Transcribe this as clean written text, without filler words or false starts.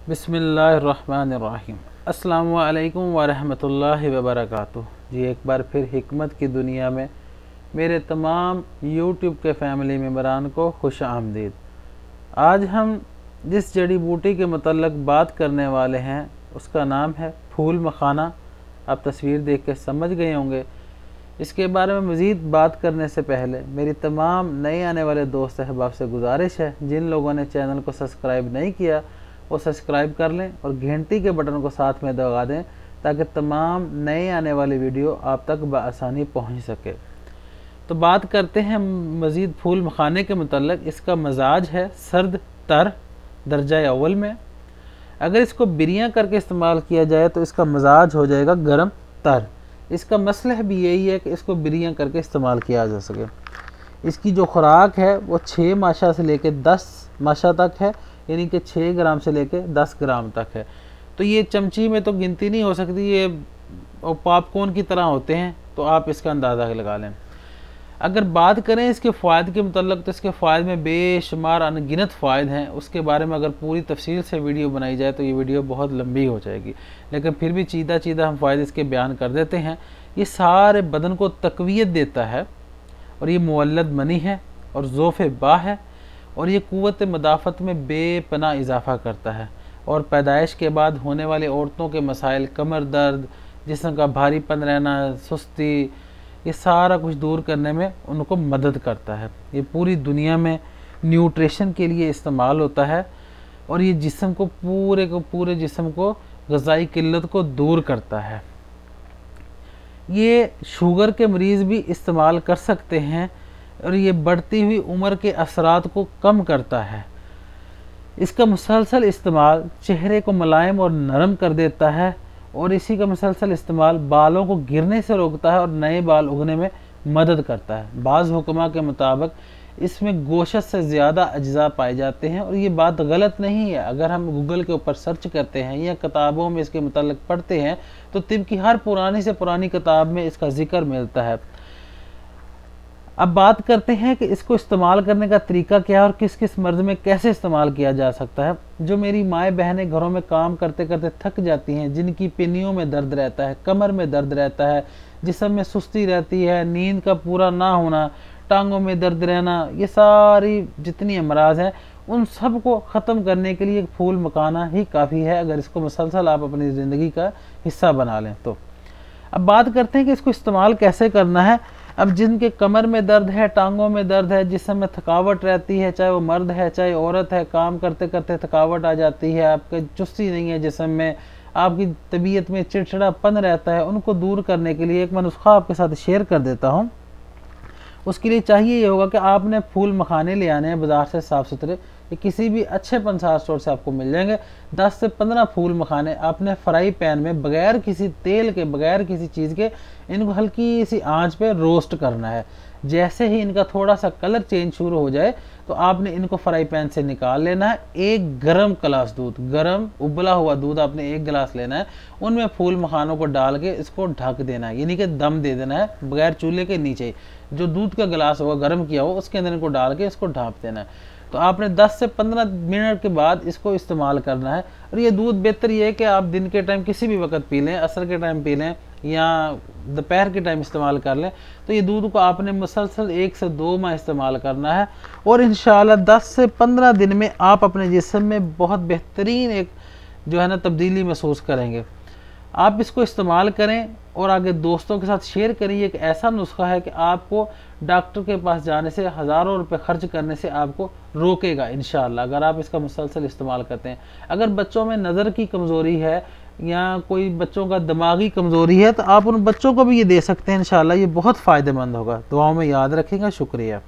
बिस्मिल्लाहिर्रहमानिर्रहीम। अस्सलामु अलैकुम वरहमतुल्लाहि वबरकातुहू। जी एक बार फिर हिकमत की दुनिया में मेरे तमाम यूट्यूब के फैमिली मेम्बरान को खुश आमदीद। आज हम जिस जड़ी बूटी के मतलब बात करने वाले हैं उसका नाम है फूल मखाना। आप तस्वीर देख के समझ गए होंगे। इसके बारे में मज़ीद बात करने से पहले मेरी तमाम नए आने वाले दोस्त अहबाब से गुजारिश है, जिन लोगों ने चैनल को सब्सक्राइब नहीं किया वो सब्सक्राइब कर लें और घंटी के बटन को साथ में दबा दें ताकि तमाम नए आने वाली वीडियो आप तक बआसानी पहुंच सके। तो बात करते हैं मज़ीद फूल मखाने के मतलब। इसका मजाज है सर्द तर दर्जा अव्वल में। अगर इसको बिरियाँ करके इस्तेमाल किया जाए तो इसका मजाज हो जाएगा गर्म तर। इसका मसला भी यही है कि इसको बिरियाँ करके इस्तेमाल किया जा सके। इसकी जो खुराक है वो 6 माशा से लेकर 10 माशा तक है, यानी कि 6 ग्राम से लेकर 10 ग्राम तक है। तो ये चमची में तो गिनती नहीं हो सकती, ये पॉपकॉर्न की तरह होते हैं, तो आप इसका अंदाज़ा लगा लें। अगर बात करें इसके फ़ायदे के मतलब तो इसके फ़ायदे में बेशुमार अनगिनत फ़ायदे हैं। उसके बारे में अगर पूरी तफसील से वीडियो बनाई जाए तो ये वीडियो बहुत लंबी हो जाएगी, लेकिन फिर भी चीदा हम फ़ायदे इसके बयान कर देते हैं। ये सारे बदन को तक़वियत देता है और ये मुवल्लद मनी है और ज़ोफ़े बा है और ये क़ुव्वत मदाफ़त में बेपनाह इजाफ़ा करता है और पैदाइश के बाद होने वाले औरतों के मसाइल, कमर दर्द, जिस्म का भारीपन रहना, सुस्ती, ये सारा कुछ दूर करने में उनको मदद करता है। ये पूरी दुनिया में न्यूट्रिशन के लिए इस्तेमाल होता है और ये जिस्म को पूरे जिस्म को ग़िज़ाई किल्लत को दूर करता है। ये शुगर के मरीज़ भी इस्तेमाल कर सकते हैं और ये बढ़ती हुई उम्र के असरात को कम करता है। इसका मुसलसल इस्तेमाल चेहरे को मुलायम और नरम कर देता है और इसी का मुसलसल इस्तेमाल बालों को गिरने से रोकता है और नए बाल उगने में मदद करता है। बाज़ हुक्मा के मुताबिक इसमें गोशत से ज़्यादा अज्जा पाए जाते हैं और ये बात गलत नहीं है। अगर हम गूगल के ऊपर सर्च करते हैं या किताबों में इसके मुताल्लिक़ पढ़ते हैं तो तिब की हर पुरानी से पुरानी किताब में इसका ज़िक्र मिलता है। अब बात करते हैं कि इसको इस्तेमाल करने का तरीका क्या है और किस किस मर्ज़ में कैसे इस्तेमाल किया जा सकता है। जो मेरी माएँ बहनें घरों में काम करते करते थक जाती हैं, जिनकी पिनियों में दर्द रहता है, कमर में दर्द रहता है, जिस्म में सुस्ती रहती है, नींद का पूरा ना होना, टांगों में दर्द रहना, ये सारी जितनी अमराज हैं उन सब को ख़त्म करने के लिए फूल मखाना ही काफ़ी है, अगर इसको मुसलसल आप अपनी ज़िंदगी का हिस्सा बना लें तो। अब बात करते हैं कि इसको इस्तेमाल कैसे करना है। अब जिनके कमर में दर्द है, टांगों में दर्द है, जिस्म में थकावट रहती है, चाहे वो मर्द है चाहे औरत है, काम करते करते थकावट आ जाती है, आपके चुस्ती नहीं है जिस्म में, आपकी तबीयत में चिड़चिड़ापन रहता है, उनको दूर करने के लिए एक मैं नुस्खा आपके साथ शेयर कर देता हूँ। उसके लिए चाहिए ये होगा कि आपने फूल मखाने ले आने हैं बाज़ार से साफ़ सुथरे, ये किसी भी अच्छे पंसार स्टोर से आपको मिल जाएंगे। 10 से 15 फूल मखाने आपने फ्राई पैन में बगैर किसी तेल के, बगैर किसी चीज़ के इनको हल्की सी आंच पे रोस्ट करना है। जैसे ही इनका थोड़ा सा कलर चेंज शुरू हो जाए तो आपने इनको फ्राई पैन से निकाल लेना है। एक गरम गिलास दूध, गरम उबला हुआ दूध आपने 1 गिलास लेना है, उनमें फूल मखानों को डाल के इसको ढक देना है, यानी कि दम दे देना है बगैर चूल्हे के नीचे। जो दूध का गिलास होगा गर्म किया हो उसके अंदर इनको डाल के इसको ढाँप देना है। तो आपने 10 से 15 मिनट के बाद इसको इस्तेमाल करना है। और ये दूध बेहतर ये है कि आप दिन के टाइम किसी भी वक्त पी लें, असर के टाइम पी लें या दोपहर के टाइम इस्तेमाल कर लें। तो ये दूध को आपने मुसलसल 1 से 2 माह इस्तेमाल करना है और इंशाल्लाह 10 से 15 दिन में आप अपने जिस्म में बहुत बेहतरीन एक जो है ना तब्दीली महसूस करेंगे। आप इसको इस्तेमाल करें और आगे दोस्तों के साथ शेयर करें। एक ऐसा नुस्खा है कि आपको डॉक्टर के पास जाने से, हज़ारों रुपए खर्च करने से आपको रोकेगा इंशाअल्लाह, अगर आप इसका मुसलसल इस्तेमाल करते हैं। अगर बच्चों में नज़र की कमज़ोरी है या कोई बच्चों का दिमागी कमज़ोरी है तो आप उन बच्चों को भी ये दे सकते हैं। इंशाअल्लाह ये बहुत फ़ायदेमंद होगा। दुआओं में याद रखेंगे। शुक्रिया।